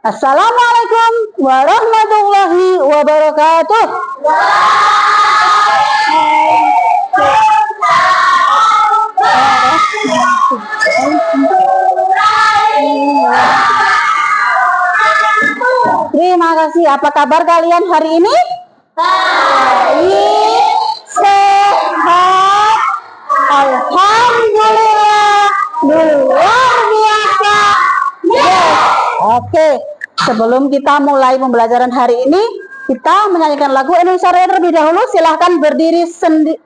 Assalamualaikum warahmatullahi wabarakatuh. Terima kasih. Apa kabar kalian hari ini? Baik, sehat, alhamdulillah, luar biasa. Yes. Oke, sebelum kita mulai pembelajaran hari ini, kita menyanyikan lagu Indonesia Raya terlebih dahulu. Silahkan berdiri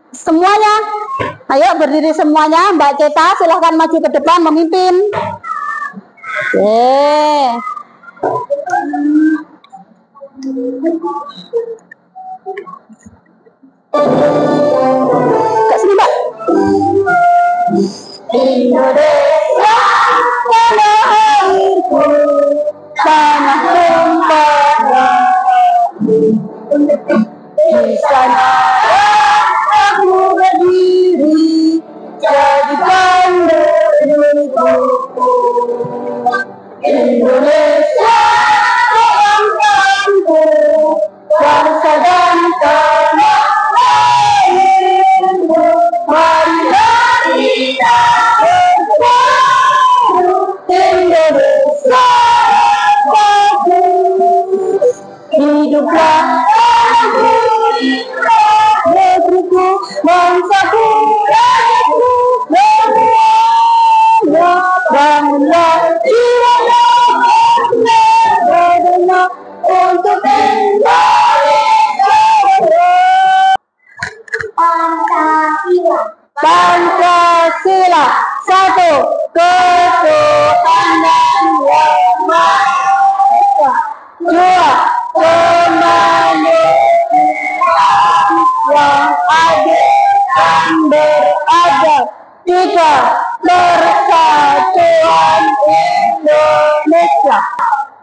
semuanya. Ayo berdiri semuanya. Mbak Ceta, silahkan maju ke depan memimpin. Kak sini Mbak. Indonesia tanah airku, tanah tumpah di sana aku berdiri jadikan negeriku. Indonesia sayangkanku, bangsa dan tanah airku, marilah kita bersatu. Indonesia bagus, hiduplah negeriku, bangsaku, bangunlah jiwa dan untuk Indonesia. Pancasila, satu, ketuhanan yang maha esa, dua, kemanusiaan yang adil dan beradab, tiga, persatuan Indonesia.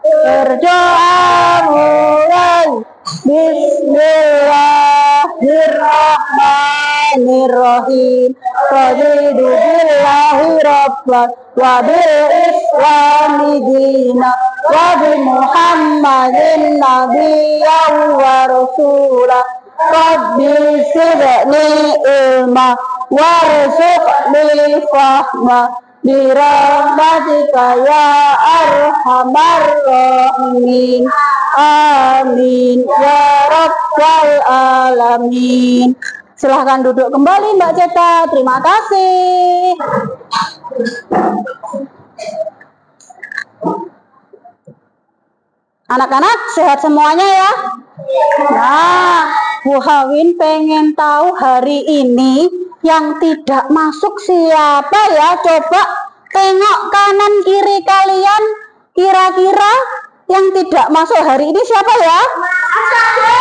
Berdoa mulai. Bismillahirrahmanirrahim. Raditu billahi rabban wa bil islami dina wa bi Muhammadin nabiyyan wa rasulah. Rabbi zidni ilma warzuqni fahma birahmatika ya arhamar rahimin. Amin ya rabbal alamin. Silahkan duduk kembali Mbak Ceta. Terima kasih. Anak-anak sehat semuanya ya. Nah, Bu Hawin pengen tahu hari ini yang tidak masuk siapa ya? Coba tengok kanan kiri kalian. Kira-kira yang tidak masuk hari ini siapa ya? Mas Kade.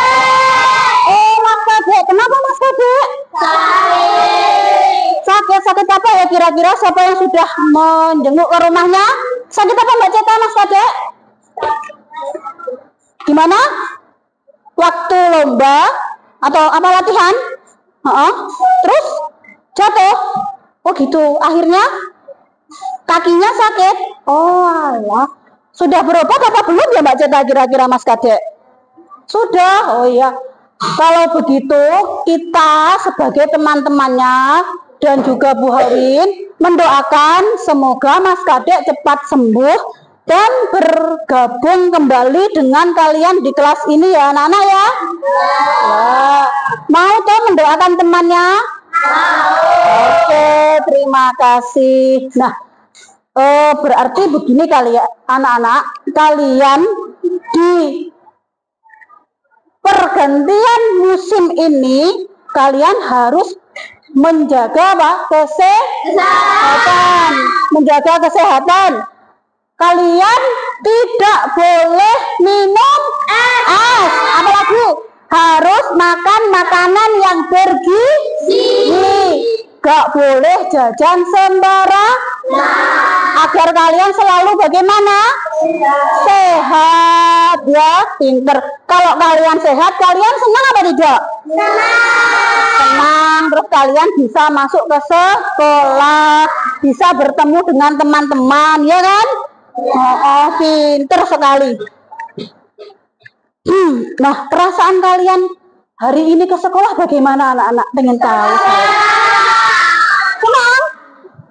Oh, Mas Kade. Kenapa Mas Kade? Sakit apa ya kira-kira? Siapa yang sudah menjenguk ke rumahnya? Sakit apa Mbak Ceta, Mas Kade? Gimana? Waktu lomba atau apa latihan? Terus jatuh? Oh gitu. Akhirnya kakinya sakit. Oh alah. Sudah berobat apa belum ya Mbak Ceta kira-kira Mas Kade? Sudah. Oh iya. Kalau begitu kita sebagai teman-temannya dan juga Bu Hawin mendoakan semoga Mas Kade cepat sembuh dan bergabung kembali dengan kalian di kelas ini ya anak-anak ya. Mau tuh mendoakan temannya? Oke, terima kasih. Nah, berarti begini kali ya anak-anak, kalian di pergantian musim ini kalian harus menjaga apa? Kesehatan. Menjaga kesehatan. Kalian tidak boleh minum es, apalagi harus makan makanan yang bergizi. Gak boleh jajan sembarangan. Agar kalian selalu bagaimana? Sehat ya, pinter. Kalau kalian sehat, kalian senang apa tidak? Senang. Terus kalian bisa masuk ke sekolah, bisa bertemu dengan teman-teman, ya kan? Oh, pinter sekali. Nah, perasaan kalian hari ini ke sekolah bagaimana anak-anak? Pengen tahu saya. Senang?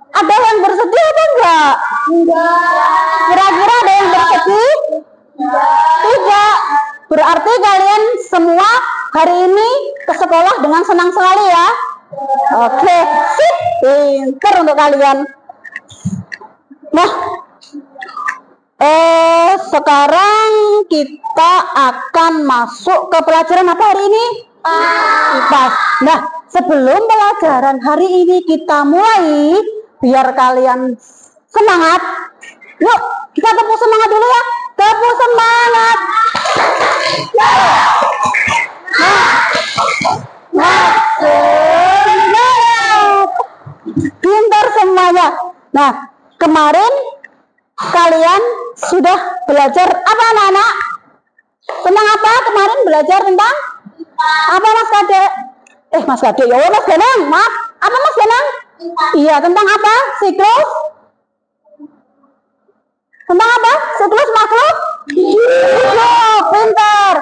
Ada yang bersedih atau enggak? Kira-kira ada yang bersedih? Tidak. Berarti kalian semua hari ini ke sekolah dengan senang sekali ya? Oke, sip. Pinter untuk kalian. Nah, sekarang kita akan masuk ke pelajaran apa hari ini? IPA. Nah, sebelum pelajaran hari ini kita mulai, biar kalian semangat, yuk kita tepuk semangat dulu ya. Tepuk semangat. Pintar semuanya. Nah, kemarin kalian sudah belajar apa anak-anak? Tentang apa kemarin belajar tentang? Apa Mas Kade? Mas Kade, ya Mas Ganang, maaf. Apa Mas Ganang? Iya, tentang apa? Siklus? Tentang apa? Siklus makhluk? Hidup, pintar.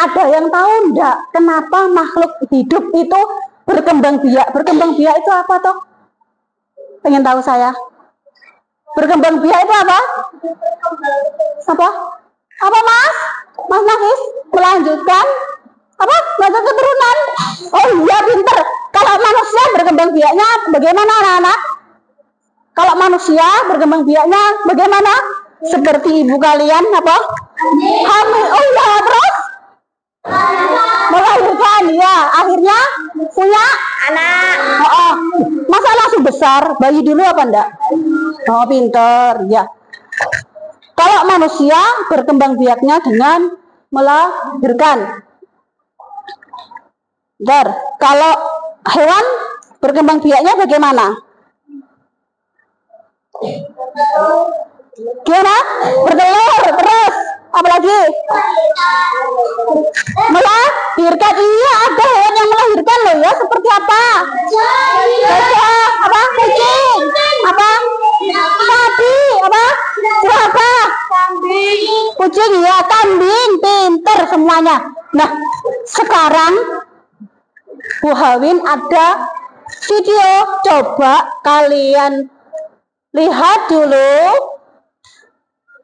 Ada yang tahu enggak kenapa makhluk hidup itu berkembang biak? Berkembang biak itu apa toh? Pengen tahu saya. Berkembang biak itu apa? Apa? Apa Mas? Mas Nafis melanjutkan apa? Lanjut keturunan. Oh iya pinter. Kalau manusia berkembang biaknya bagaimana anak-anak? Kalau manusia berkembang biaknya bagaimana? Seperti ibu kalian apa? Hamil. Oh iya, terus melahirkan ya, akhirnya punya anak. Masa langsung besar? Bayi dulu apa enggak? Oh pinter ya. Kalau manusia berkembang biaknya dengan melahirkan. Kalau hewan berkembang biaknya bagaimana? Gimana? Bertelur, terus apalagi? Melahirkan. Iya, ada hewan yang melahirkan loh ya. Seperti apa? Gajah, apa? Kucing, apa? Sapi, apa? Apa? Kucing ya, kambing, pinter semuanya. Nah, sekarang Bu Hawin ada video, coba kalian lihat dulu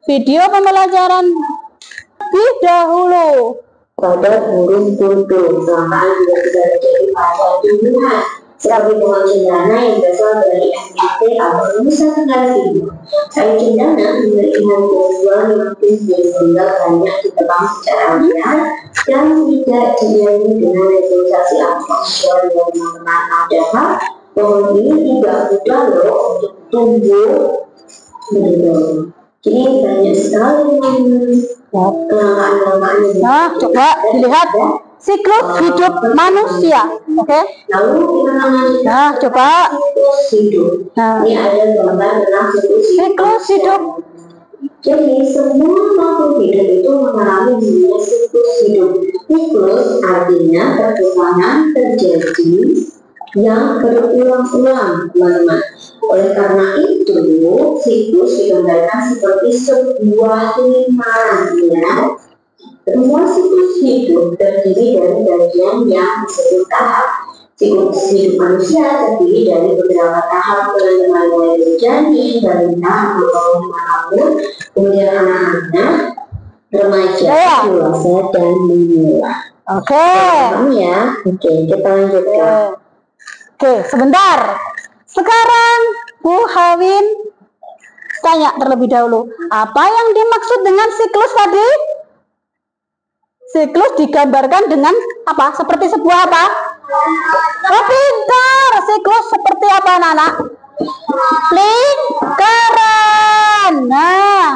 video pembelajaran lebih dahulu. Pada burung kuntul, maka juga bisa terjadi pada tumbuhan seperti pohon cendana yang berasal dari NPT atau Nusa Tenggara Timur. Kayu cendana memiliki harga jual yang tinggi sehingga banyak ditebang secara liar dan tidak diiringi dengan regulasi atmosfer yang teman-teman. Padahal pohon ini tidak mudah loh untuk tumbuh begitu. Jadi banyak sekali kelangkaan-kelangkaan. Nah, coba dilihat siklus hidup manusia, oke? Lalu kita mengenai coba. siklus hidup. Ini ada gambar tentang Siklus hidup. Jadi semua makhluk hidup itu mengalami namanya siklus hidup. Siklus artinya perkembangan terjadi yang berulang-ulang, teman-teman. Oleh karena itu, siklus digambarkan seperti sebuah lingkaran, ya. Semua siklus hidup terdiri dari bagian yang disebut tahap. Siklus hidup manusia terdiri dari beberapa tahap, teman-teman, mulai dari janin, balita, manapun, kemudian anak-anak, remaja, dewasa, dan menua. Oke. Ya, oke, kita lanjutkan. Oke, sebentar. Sekarang Bu Hawin tanya terlebih dahulu, apa yang dimaksud dengan siklus tadi? Siklus digambarkan dengan apa? Seperti sebuah apa? Oh, pintar. Siklus seperti apa, anak-anak? Lingkaran. Nah,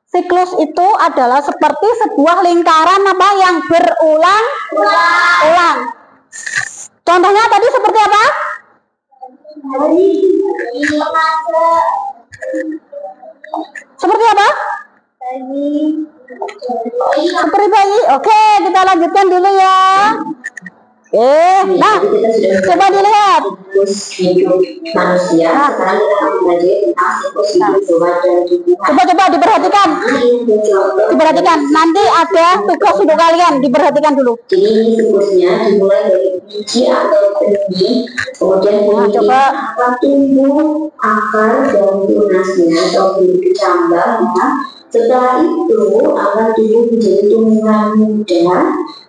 siklus itu adalah seperti sebuah lingkaran apa yang berulang-ulang. Contohnya tadi seperti apa? Seperti apa? Seperti bayi. Oke, kita lanjutkan dulu ya. Nah, coba dilihat. siklus hidup manusia. Sekarang kita akan belajar tentang siklus hidup hewan dan tumbuhan. Coba diperhatikan. Diperhatikan. Nanti ada tugas untuk kalian, diperhatikan dulu. Jadi ini siklusnya dimulai dari biji atau benih, kemudian benih ini akan tumbuh akar dan tunasnya atau bercambah. Setelah itu akan tumbuh menjadi tumbuhan muda,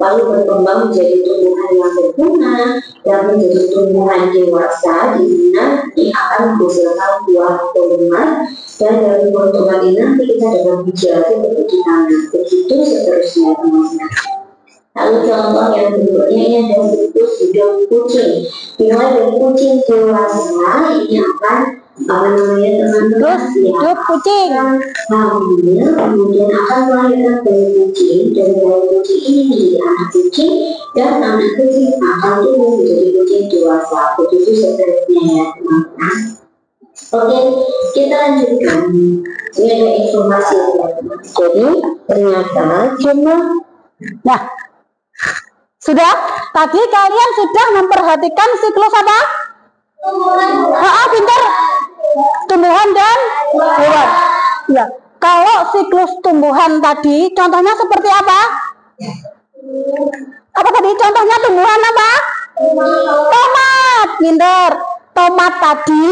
lalu berkembang menjadi tumbuhan yang berbunga dan menjadi tumbuhan dewasa, di mana ini akan menghasilkan buah tomat, dan dari buah tomat ini nanti kita dapat biji lagi untuk ditanam. Begitu seterusnya, teman-teman. Lalu contoh yang berikutnya ini ada siklus hidup kucing. Dimulai dari kucing dewasa, ini akan teman-teman hidup kucing hamil, kemudian akan melahirkan bayi kucing, dan bayi kucing ini menjadi anak kucing, dan anak kucing akan tumbuh menjadi kucing dewasa. Begitu seterusnya ya teman-teman. Oke, kita lanjutkan. Ini ada informasi ya teman-teman. Jadi ternyata jumlah. Nah, sudah tadi kalian sudah memperhatikan siklus apa? Pintar. Tumbuhan dan hewan. Ya, kalau siklus tumbuhan tadi, contohnya seperti apa? Apa tadi? Contohnya tumbuhan apa? Tomat. Pintar. Tomat tadi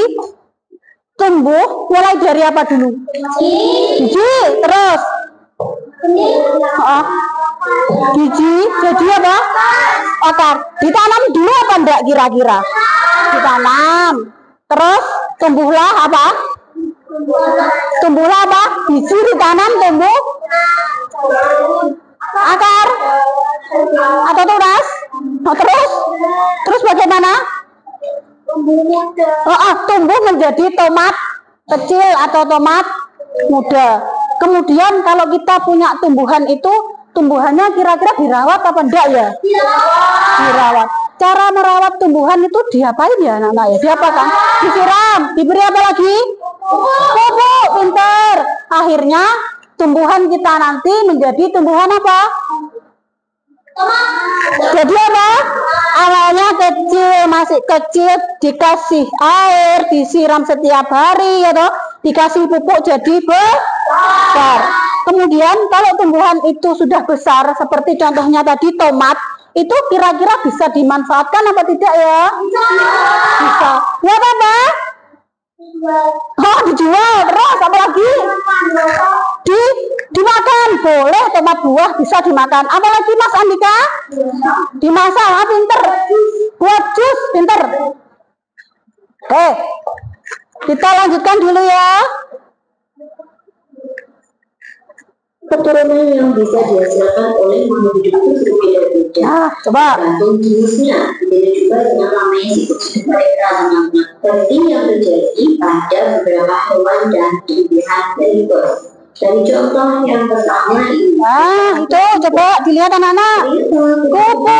tumbuh mulai dari apa dulu? Biji, terus biji jadi apa? Akar. Ditanam dulu apa enggak kira-kira? Ditanam. Terus tumbuhlah apa? Tumbuhlah apa? Biji ditanam tumbuh akar atau tunas? Terus bagaimana? Tumbuh menjadi tomat kecil atau tomat muda. Kemudian kalau kita punya tumbuhan itu, tumbuhannya kira-kira dirawat apa enggak ya? Dirawat. Cara merawat tumbuhan itu diapain ya anak-anak ya? Diapakan? Disiram. Diberi apa lagi? Pupuk. Pinter. Akhirnya tumbuhan kita nanti menjadi tumbuhan apa? Jadi apa? Awalnya kecil, masih kecil, dikasih air, disiram setiap hari, ya toh? Dikasih pupuk jadi besar. Kemudian kalau tumbuhan itu sudah besar, seperti contohnya tadi tomat, itu kira-kira bisa dimanfaatkan apa tidak ya? Bisa. Ya apa? Dijual. Terus apa lagi? Dimakan. Boleh, tomat buah bisa dimakan. Apalagi Mas Andika? Dimasak. Pinter. Buat jus. Pinter. Oke, kita lanjutkan dulu ya. Keturunan yang bisa dihasilkan oleh makhluk hidup itu berbeda-beda. Coba. Tergantung jenisnya. Berbeda juga dengan namanya siklus hidup mereka, teman-teman. Seperti yang terjadi pada beberapa hewan dan tumbuhan berikut. Dari contoh yang pertama ini. Itu coba dilihat anak-anak. Kupu.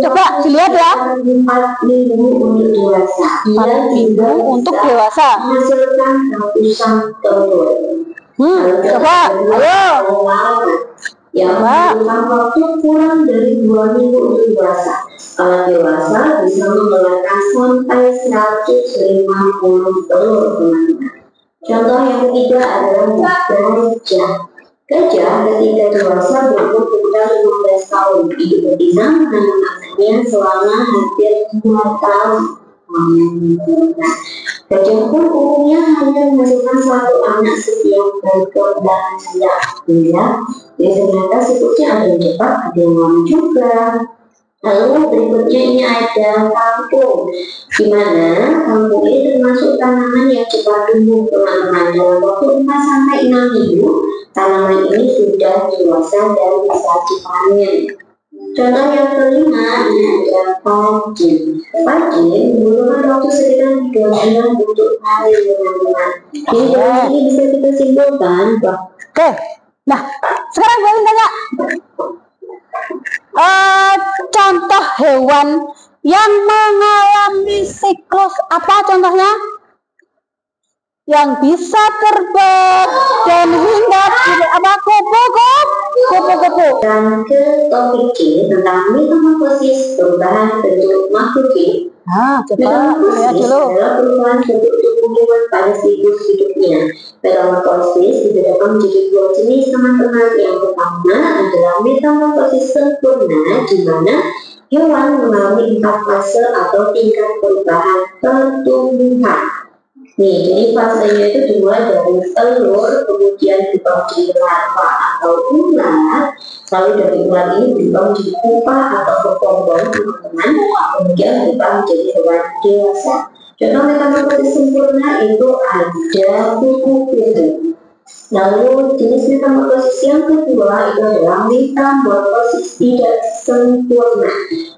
Coba dilihat ya. 4 minggu untuk dewasa. 4 minggu untuk dewasa. Menghasilkan ratusan telur. Coba, ayo. Yang membutuhkan waktu kurang dari 2 minggu untuk dewasa. Kalau dewasa bisa mengeluarkan sampai 150 telur, teman-teman. Contoh yang ketiga adalah gajah. Gajah ketika dewasa berumur sekitar 15 tahun. Hidup betina menanam anaknya selama hampir 2 tahun. Gajah pun umumnya hanya menghasilkan 1 anak setiap berkembang biak. Ya ternyata siklusnya ada yang cepat, ada yang lama juga. Lalu berikutnya ini ada kangkung, di mana kangkung ini termasuk tanaman yang cepat tumbuh, teman-teman. Dalam waktu 4 sampai 6 minggu, tanaman ini sudah dewasa dan bisa dipanen. Contoh yang kelima ini ada padi. Padi membutuhkan waktu sekitar 3 bulan untuk panen, teman-teman. Jadi dari ini bisa kita simpulkan bahwa nah sekarang gue ingin tanya contoh hewan yang mengalami siklus apa contohnya? Yang bisa terbang dan hinggap apa? Kupu-kupu. Dan ke topik C tentang metamorfosis perubahan bentuk makhluk hidup. Coba lihat dulu. Adalah perubahan bentuk tubuh hewan pada siklus hidupnya. Metamorfosis dibedakan menjadi dua jenis, teman-teman. Yang pertama adalah metamorfosis sempurna, di mana hewan mengalami 4 fase atau tingkat perubahan pertumbuhan. Nih, jadi fasenya itu dimulai dari telur, kemudian berubah menjadi larva atau ular, lalu dari ular ini berubah menjadi pupa atau berbombong, teman-teman, kemudian berubah menjadi hewan dewasa. Contoh metamorfosis sempurna itu ada kupu-kupu. Lalu jenis metamorfosis yang kedua itu adalah metamorfosis tidak sempurna,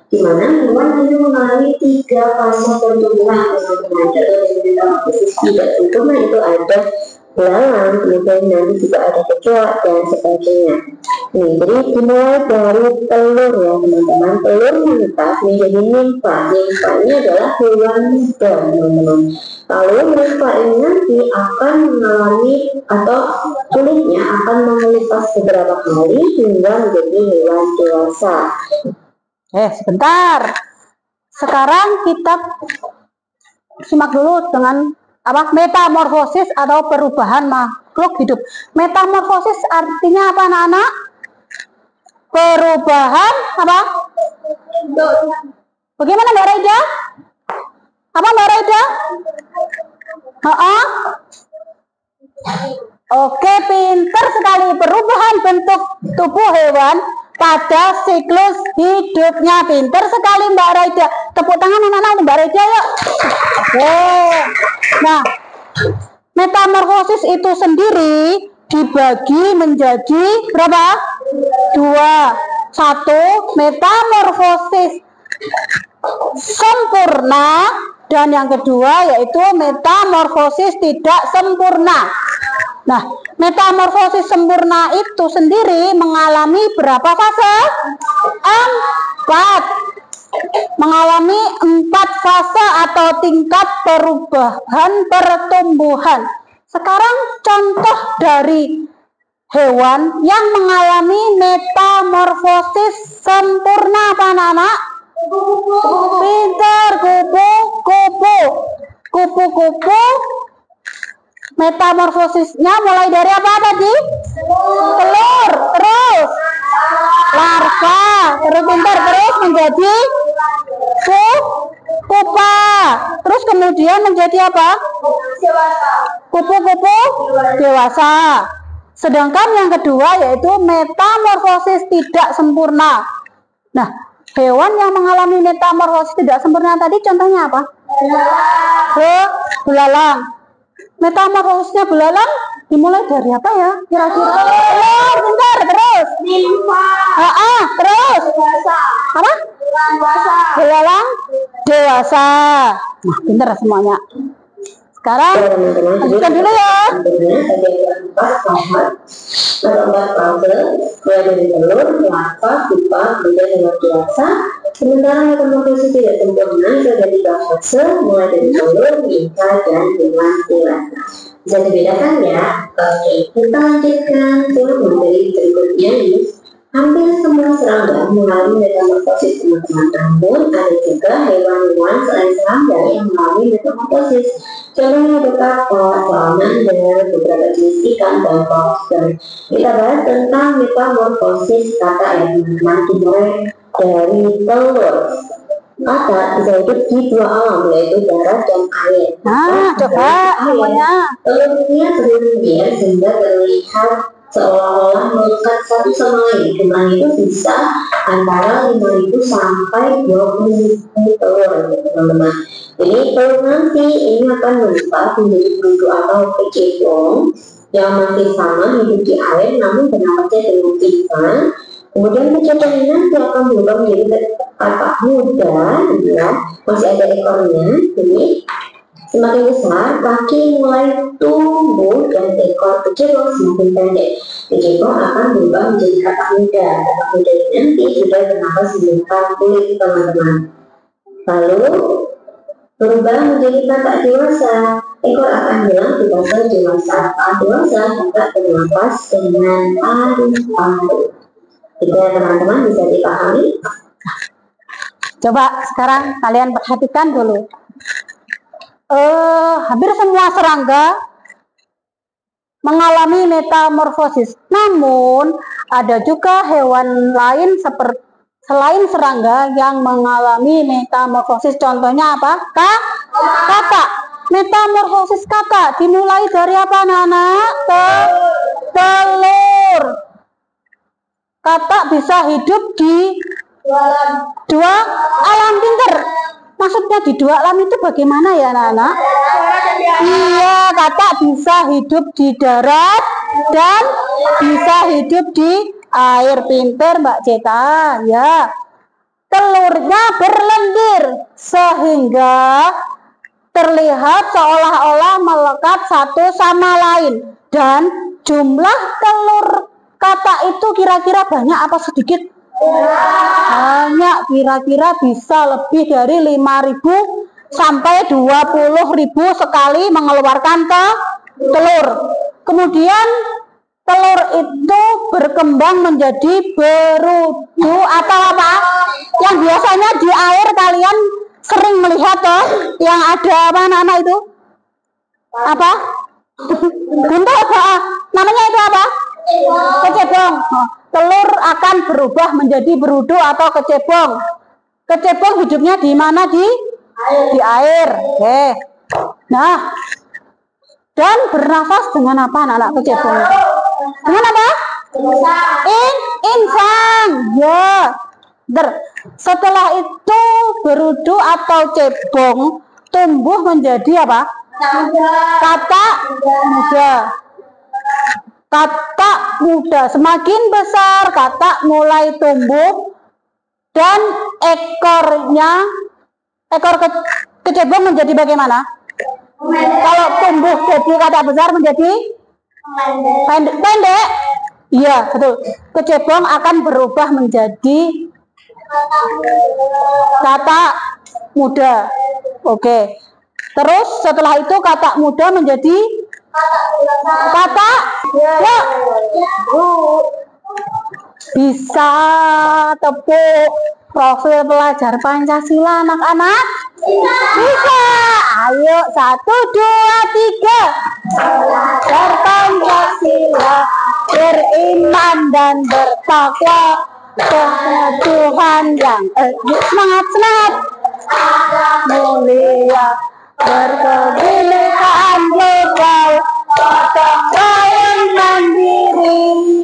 di mana hewan hanya mengalami 3 fase pertumbuhan. Contoh dari metamorfosis tidak sempurna itu ada belalang, kemudian nanti juga ada kecoa dan sebagainya. Nih, jadi dimulai dari telur ya teman-teman. Telur menetas menjadi nimfa. Nimfa ini adalah hewan muda, teman-teman. Lalu nimfa ini nanti akan mengalami atau kulitnya akan mengelupas beberapa kali hingga menjadi hewan dewasa. Sebentar. Sekarang kita simak dulu dengan metamorfosis atau perubahan makhluk hidup. Metamorfosis artinya apa, anak-anak? Perubahan apa? Bagaimana Mbak Raida? Apa Mbak Raida? Oke, pinter sekali. Perubahan bentuk tubuh hewan pada siklus hidupnya. Pinter sekali Mbak Raida. Tepuk tangan anak-anak untuk Mbak Raida yuk. Nah, metamorfosis itu sendiri dibagi menjadi berapa? 2. 1, metamorfosis sempurna, dan yang kedua yaitu metamorfosis tidak sempurna. Nah, metamorfosis sempurna itu sendiri mengalami berapa fase? 4. Mengalami 4 fase atau tingkat perubahan pertumbuhan. Sekarang contoh dari hewan yang mengalami metamorfosis sempurna apa anak-anak? Pintar, kupu-kupu. Kupu-kupu metamorfosisnya mulai dari apa tadi? Telur, terus larva, terus pintar, terus menjadi pupa, terus kemudian menjadi apa? Kupu-kupu dewasa. Sedangkan yang kedua yaitu metamorfosis tidak sempurna. Nah, hewan yang mengalami metamorfosis tidak sempurna tadi contohnya apa? Belalang. Metamorfosisnya belalang dimulai dari apa ya? Kira-kira. Bentar, terus. Nimfa. Terus. Dewasa. Apa? Belalang dewasa. Nah, pintar semuanya. Sekarang lanjutkan dulu ya. Ada 4 fase, mulai dari telur, larva, pupa, kemudian hewan dewasa. Sementara metamorfosis tidak sempurna itu ada 3 fase, mulai dari telur, nimfa, dan hewan dewasa. Bisa dibedakan ya? Oke, kita lanjutkan ke materi berikutnya nih. Hampir semua serangga mengalami metamorfosis, teman-teman. Namun ada juga hewan-hewan selain serangga yang mengalami metamorfosis. Contohnya ada kapal, salamander, beberapa jenis ikan, dan lobster. Kita bahas tentang metamorfosis kata ya teman-teman. Dimulai dari telur. Kata bisa hidup di 2 alam, yaitu darat dan air. Coba semuanya. Telurnya sebelumnya sehingga terlihat seolah-olah melekat satu sama lain. Jumlahnya itu bisa antara 5.000 sampai 20.000 telur, teman-teman. Jadi telur nanti ini akan melipat menjadi bentuk atau kecebong yang masih sama hidup di air, namun bernapasnya dengan ikan. Kemudian kecebong ini nanti akan berubah menjadi katak muda, ya, masih ada ekornya. Jadi semakin besar, kaki mulai tumbuh dan ekor kecebong semakin pendek. Kecebong akan berubah menjadi katak muda. Katak muda ini nanti sudah bernapas menggunakan kulit, teman-teman. Lalu berubah menjadi katak dewasa. Ekor akan hilang di fase dewasa. Katak dewasa dapat bernapas dengan paru-paru. Jadi teman-teman bisa dipahami? Coba sekarang kalian perhatikan dulu. Hampir semua serangga mengalami metamorfosis. Namun ada juga hewan lain seperti selain serangga yang mengalami metamorfosis. Contohnya apa? Katak. Metamorfosis katak dimulai dari apa, anak-anak? Telur. Katak bisa hidup di dua alam. Pinter. Maksudnya di dua alam itu bagaimana ya, anak-anak? Iya, katak bisa hidup di darat dan bisa hidup di air. Pinter Mbak Ceta. Ya. Telurnya berlendir sehingga terlihat seolah-olah melekat satu sama lain. Dan jumlah telur katak itu kira-kira banyak apa sedikit? Banyak, kira-kira bisa lebih dari 5.000 sampai 20.000 sekali mengeluarkan telur. Kemudian telur itu berkembang menjadi berudu atau apa? Yang biasanya di air kalian sering melihat toh, yang ada apa anak-anak itu? Apa? Buntel apa? Namanya itu apa? Kecebong. Telur akan berubah menjadi berudu atau kecebong. Kecebong hidupnya di mana? Di air. Oke. Nah, dan bernafas dengan apa anak-anak kecebong? Dengan apa? Insang. Ya. Setelah itu berudu atau cebong tumbuh menjadi apa? Katak muda. Katak muda semakin besar, katak mulai tumbuh dan ekor kecebong menjadi bagaimana? Kalau tumbuh jadi katak besar menjadi pendek. Iya, betul. Kecebong akan berubah menjadi katak muda. Oke. Terus setelah itu katak muda menjadi katak. Ya. Bisa tepuk profil pelajar Pancasila anak-anak? Bisa. Ayo 1, 2, 3. Berpancasila, beriman dan bertakwa kepada Tuhan yang semangat mulia, berkebinekaan global, gotong mandiri,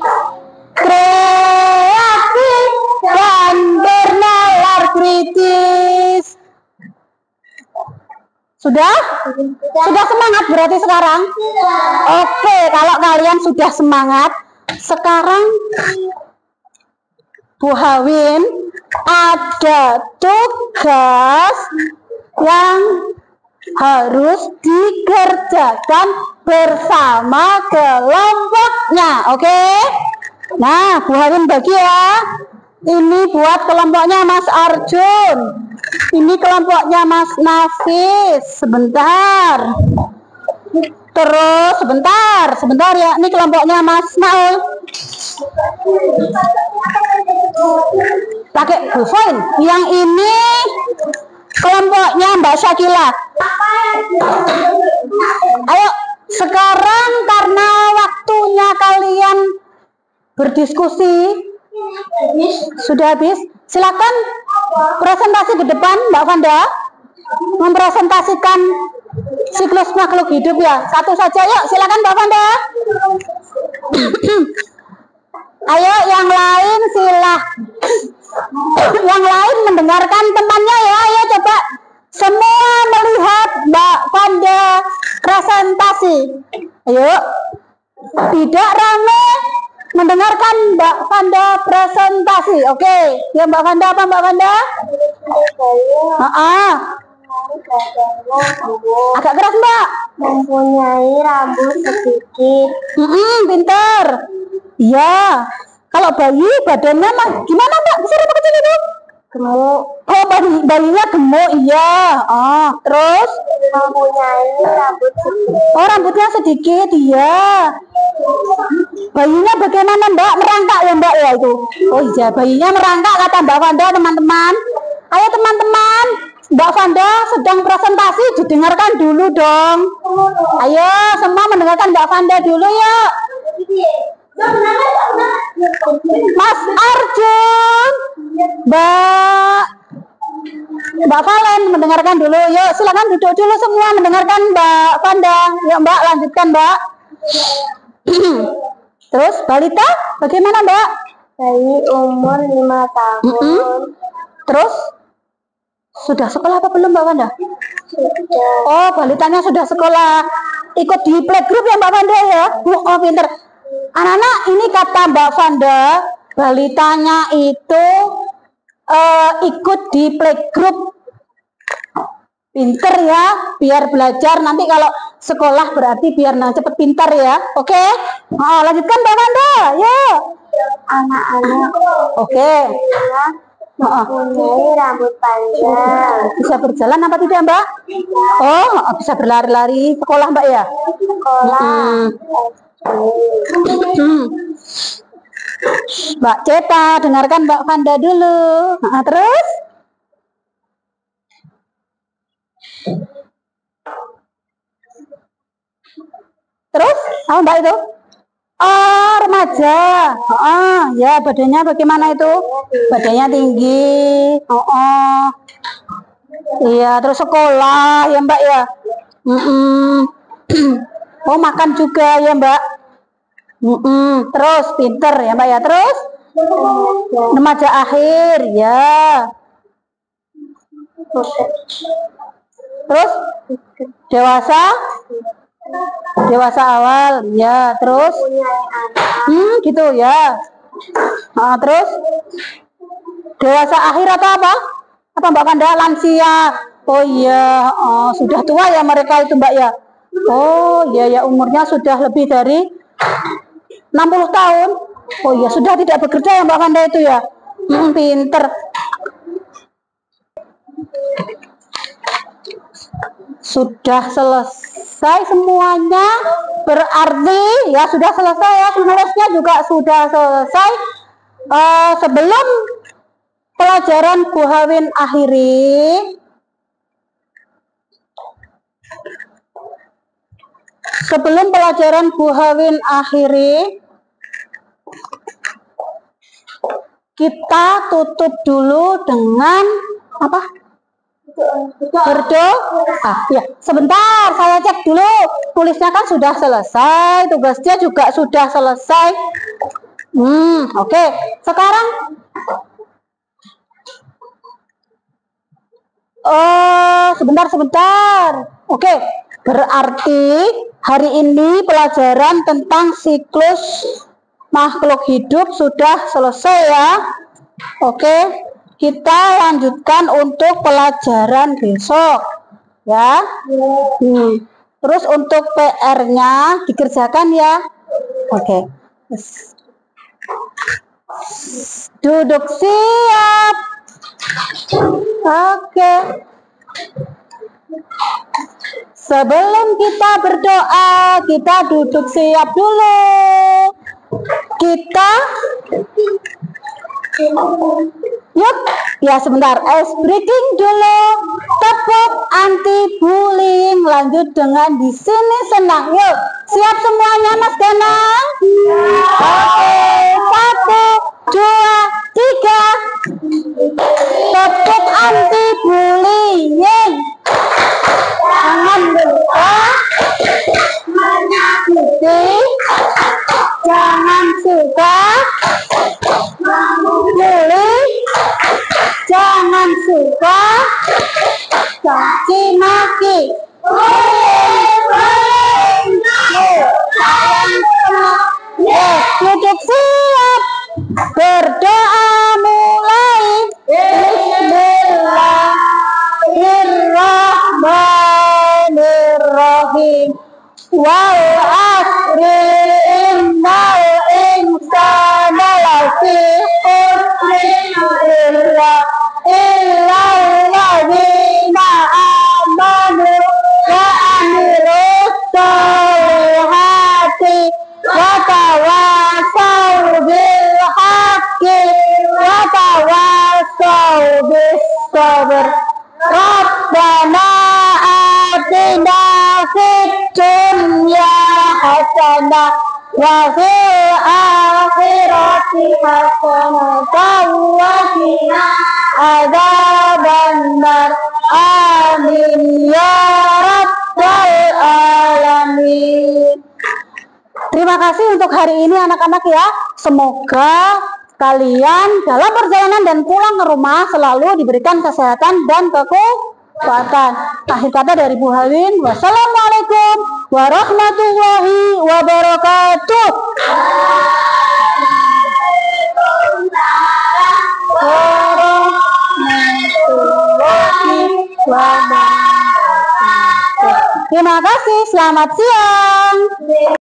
kreatif dan bernalar kritis. Sudah semangat berarti sekarang? Oke, kalau kalian sudah semangat, sekarang Bu Hawin ada tugas yang harus dikerjakan bersama kelompoknya. Oke? Nah, Bu Hawin bagi ya. Ini buat kelompoknya Mas Arjun. Ini kelompoknya Mas Nafis. Sebentar. Terus sebentar ya. Ini kelompoknya Mas Naul. Pakai bullpoint. Yang ini kelompoknya Mbak Syakila. Ayo sekarang karena waktunya kalian berdiskusi sudah habis, silakan presentasi ke depan Mbak Fanda, mempresentasikan siklus makhluk hidup ya. Satu saja, yuk silakan Mbak Fanda. Ayo yang lain yang lain mendengarkan temannya ya. Ayo coba semua melihat Mbak Fanda presentasi. Ayo, tidak rame mendengarkan Mbak Fanda presentasi. Oke, ya Mbak Fanda apa Mbak Fanda? Agak keras Mbak. Mempunyai rambut sedikit. Pinter. Iya. Kalau bayi badannya gimana Mbak? Besar apa kecil itu? Gemuk. Oh, bayinya gemuk. Iya. Terus? Mempunyai rambut sedikit. Oh, rambutnya sedikit. Iya. Bayinya bagaimana Mbak? Merangkak ya Mbak ya itu? Oh iya, bayinya merangkak kata Mbak Fanda teman-teman. Ayo teman-teman, Mbak Vanda sedang presentasi, didengarkan dulu dong. Ayo semua mendengarkan Mbak Vanda dulu ya. Mas Arjun, Mbak Valen mendengarkan dulu. Yuk silakan duduk dulu semua mendengarkan Mbak Vanda. Yuk Mbak lanjutkan Mbak. Terus balita bagaimana Mbak? Bayi umur 5 tahun. Terus sudah sekolah apa belum Mbak Vanda? Sudah. Oh balitanya sudah sekolah. Ikut di playgroup ya Mbak Vanda ya? Oh pinter. Anak-anak ini kata Mbak Vanda, balitanya itu ikut di playgroup. Pinter ya, biar belajar nanti kalau sekolah berarti biar cepet pintar ya. Oke? Lanjutkan Mbak Vanda, ya. Anak-anak Oke. mempunyai rambut panjang. Bisa berjalan apa tidak Mbak? Oh, bisa berlari-lari sekolah Mbak ya? Sekolah. Mbak Ceta, dengarkan Mbak Vanda dulu. Terus? Terus? Apa Mbak itu? Oh, remaja. Ya badannya bagaimana itu? Badannya tinggi. Iya, terus sekolah ya Mbak ya. Oh, makan juga ya Mbak. Terus pinter ya Mbak ya. Terus remaja akhir ya. Terus dewasa awal ya. Terus gitu ya. Terus dewasa akhir atau apa Mbak Vanda? Lansia. Oh iya, sudah tua ya mereka itu Mbak ya. Oh iya ya, umurnya sudah lebih dari 60 tahun. Oh iya, sudah tidak bekerja ya Mbak Vanda itu ya. Pinter. Sudah selesai semuanya, berarti ya sudah selesai ya, menulisnya juga sudah selesai. Sebelum pelajaran Bu Hawin akhiri, kita tutup dulu dengan apa? Berdoa. Ya, sebentar saya cek dulu. Tulisnya kan sudah selesai, tugasnya juga sudah selesai. Oke. Sekarang sebentar. Oke. Berarti hari ini pelajaran tentang siklus makhluk hidup sudah selesai ya. Oke. Kita lanjutkan untuk pelajaran besok ya. Terus untuk PR-nya dikerjakan ya. Oke. Duduk siap. Oke. Sebelum kita berdoa, kita duduk siap dulu. Yuk, ya sebentar, ice breaking dulu. Tepuk anti bullying. Lanjut dengan di sini senang. Yuk, siap semuanya Mas Danang? Oke, 1, 2, 3. Tepuk anti bullying. Jangan lupa menyakiti, jangan suka membuli, jangan suka caci maki. Duduk siap, berdoa mulai. Bismillahirrahmanirrahim. Wal asri innal insana lafi khusrin illa alladzina amanu wa amilus solihati wa tawassaw wa fil akhirati hasanatan wa qina adzabannar. Amin ya rabbal alamin. Terima kasih untuk hari ini anak-anak ya. Semoga kalian dalam perjalanan dan pulang ke rumah selalu diberikan kesehatan dan kekuatan. Akhir kata dari Bu Hawin, wassalamualaikum warahmatullahi wabarakatuh. Terima kasih, selamat siang.